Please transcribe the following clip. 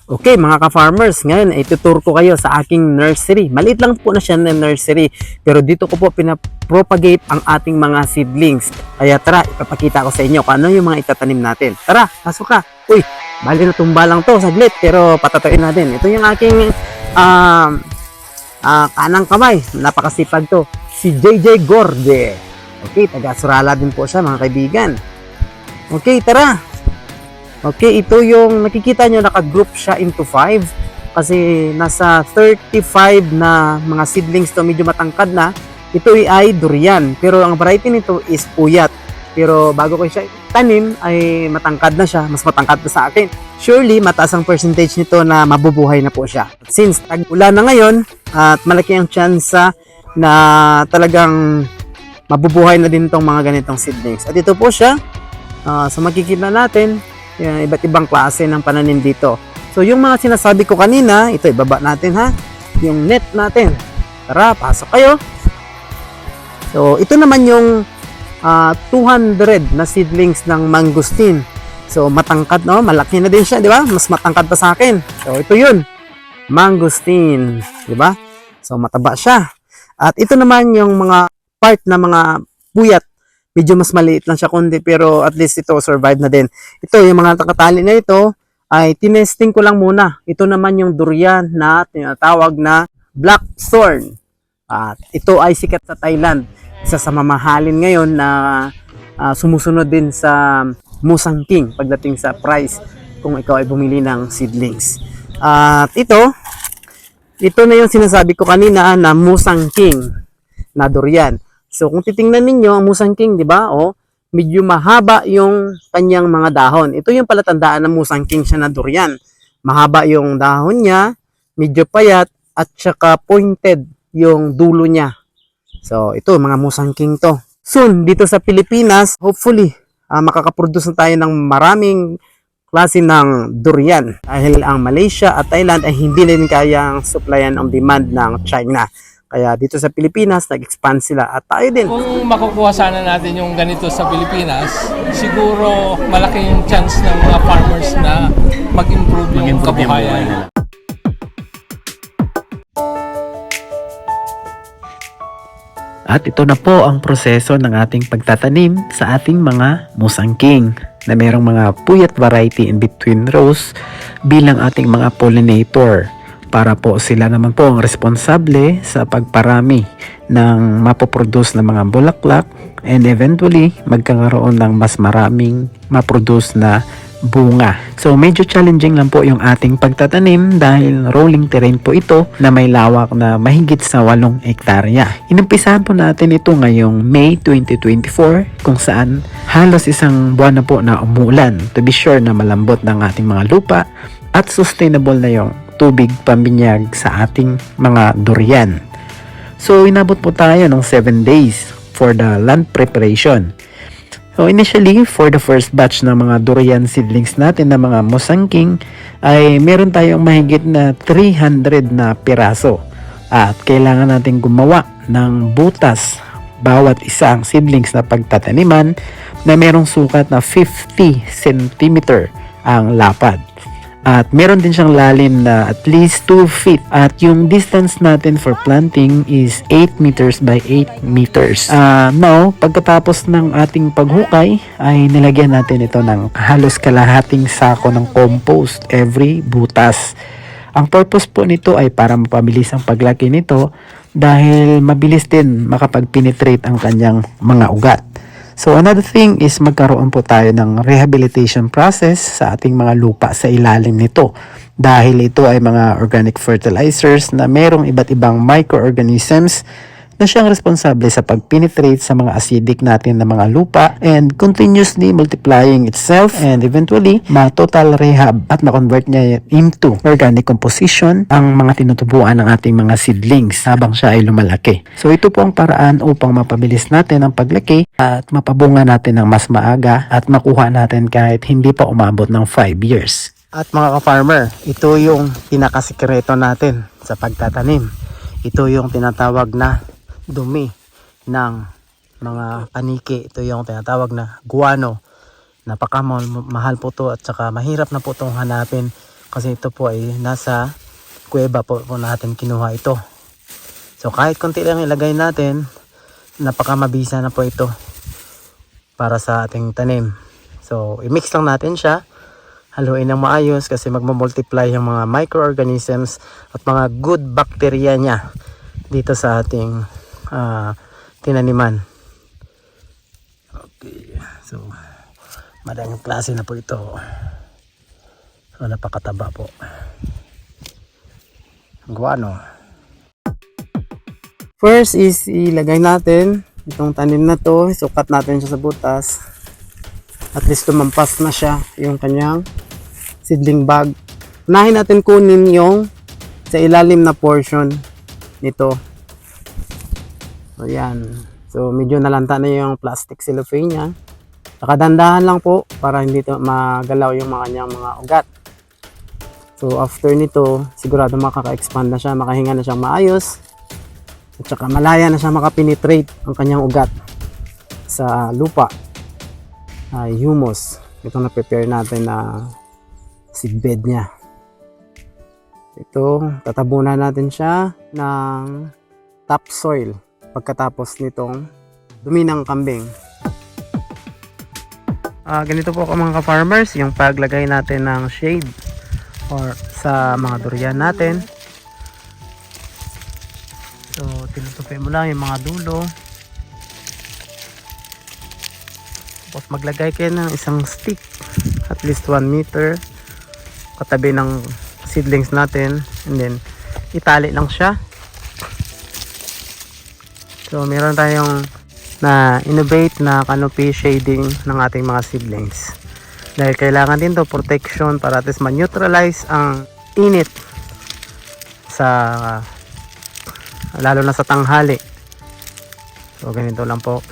Okay mga ka-farmers, ngayon ay tuturo ko kayo sa aking nursery. Maliit lang po na siya na nursery, pero dito ko po pinapropagate ang ating mga seedlings. Kaya tara, ipapakita ko sa inyo kung ano yung mga itatanim natin. Tara, pasok ka. Uy, bali na tumba lang to, saglit, pero patatuin natin. Ito yung aking kanang kamay, napakasipag to. Si JJ Gorde. Okay, taga-Surala din po siya mga kaibigan. Okay, tara. Okay, ito yung nakikita nyo, naka-group siya into 5 kasi nasa 35 na mga seedlings to, medyo matangkad na. Ito ay durian, pero ang variety nito is puyat. Pero bago ko siya tanim ay matangkad na siya, mas matangkad na sa akin. Surely mataas ang percentage nito na mabubuhay na po siya. Since tag-ulan na ngayon at malaki ang tsansa na talagang mabubuhay na din tong mga ganitong seedlings. At ito po siya, so makikita natin iba't ibang klase ng pananim dito. So yung mga sinasabi ko kanina, ito ibaba natin ha, yung net natin. Tara, pasok kayo. So ito naman yung 200 na seedlings ng mangosteen. So matangkad, no? Malaki na din siya, di ba? Mas matangkad pa sa akin. So ito yun, mangosteen, di ba? So mataba siya. At ito naman yung mga part na mga puyat. Medyo mas maliit lang siya kundi, pero at least ito survive na din. Ito, yung mga nakatali na ito, ay tinesting ko lang muna. Ito naman yung durian na tinatawag na blackthorn. At ito ay sikat sa Thailand. Isa sa mamahalin ngayon na sumusunod din sa Musang King pagdating sa price kung ikaw ay bumili ng seedlings. At ito na yung sinasabi ko kanina na Musang King na durian. So kung titingnan ninyo ang Musang King, 'di ba? Oh, medyo mahaba yung kanyang mga dahon. Ito yung palatandaan ng Musang King siya na durian. Mahaba yung dahon niya, medyo payat at saka pointed yung dulo niya. So ito mga Musang King to. Soon dito sa Pilipinas, hopefully makakaproduce na tayo ng maraming klase ng durian dahil ang Malaysia at Thailand ay hindi na rin kayang supplyan ang demand ng China. Kaya dito sa Pilipinas, nag-expand sila at tayo din. Kung makukuha sana natin yung ganito sa Pilipinas, siguro malaki yung chance ng mga farmers na mag-improve yung kabuhayan nila. At ito na po ang proseso ng ating pagtatanim sa ating mga Musang King na mayroong mga puyat variety in between rows bilang ating mga pollinator. Para po sila naman po ang responsable sa pagparami ng mapoproduce na mga bulaklak and eventually magkakaroon ng mas maraming maproduce na bunga. So medyo challenging lang po yung ating pagtatanim dahil rolling terrain po ito na may lawak na mahigit sa 8 hektarya. Inumpisahan po natin ito ngayong May 2024 kung saan halos isang buwan na po na umulan to be sure na malambot ng ating mga lupa at sustainable na yung tubig pambinyag sa ating mga durian. So inabot po tayo ng 7 days for the land preparation. So initially for the first batch ng mga durian seedlings natin na mga Musang King ay meron tayong mahigit na 300 na piraso at kailangan natin gumawa ng butas bawat isang seedlings na pagtataniman na merong sukat na 50 cm ang lapad. At meron din siyang lalim na at least 2 feet. At yung distance natin for planting is 8 meters by 8 meters. Now, pagkatapos ng ating paghukay, ay nilagyan natin ito ng halos kalahating sako ng compost every butas. Ang purpose po nito ay para mapabilis ang paglaki nito dahil mabilis din makapag-penetrate ang kanyang mga ugat. So another thing is magkaroon po tayo ng rehabilitation process sa ating mga lupa sa ilalim nito dahil ito ay mga organic fertilizers na merong iba't ibang microorganisms na siyang responsable sa pag-penetrate sa mga acidic natin na mga lupa and continuously multiplying itself and eventually ma-total rehab at ma-convert niya into organic composition ang mga tinutubuan ng ating mga seedlings habang siya ay lumalaki. So ito po ang paraan upang mapabilis natin ang paglaki at mapabunga natin ng mas maaga at makuha natin kahit hindi pa umabot ng 5 years. At mga ka-farmer, ito yung pinakasikreto natin sa pagtatanim. Ito yung tinatawag na dumi ng mga paniki. Ito yung tinatawag na guano. Napakamahal po to at saka mahirap na po itong hanapin Kasi ito po ay nasa kuweba po natin kinuha ito. So kahit konti lang ilagay natin, napakamabisa na po ito para sa ating tanim. So i-mix lang natin siya, haluin ng maayos kasi magmo-multiply yung mga microorganisms at mga good bacteria niya dito sa ating tinaniman. Okay, so madaming klase na po ito. So napakataba po. Guano. First is ilagay natin itong tanim na to, sukat natin siya sa butas. At least lumampas na siya yung kanyang seedling bag. Unahin natin kunin yung sa ilalim na portion nito. So yan. So medyo nalanta na yung plastic cellophane niya. Nakadandahan lang po para hindi to magalaw yung mga kanyang mga ugat. So after nito, sigurado makaka-expand na siya, makahinga na siyang maayos. At saka malaya na siya makapenetrate ang kanyang ugat sa lupa. Humus. Itong na-prepare natin na seedbed niya. Ito, tatabunan natin siya ng topsoil pagkatapos nitong dumi ng kambing. Ganito po mga ka-farmers, yung paglagay natin ng shade or sa mga durian natin. So tinutupi mo lang yung mga dulo, tapos maglagay kayo ng isang stick at least 1 meter katabi ng seedlings natin, and then itali lang siya. So meron tayong na innovate na canopy shading ng ating mga seedlings. Dahil kailangan din to protection para at least ma-neutralize ang init sa lalo na sa tanghali. So ganito lang po.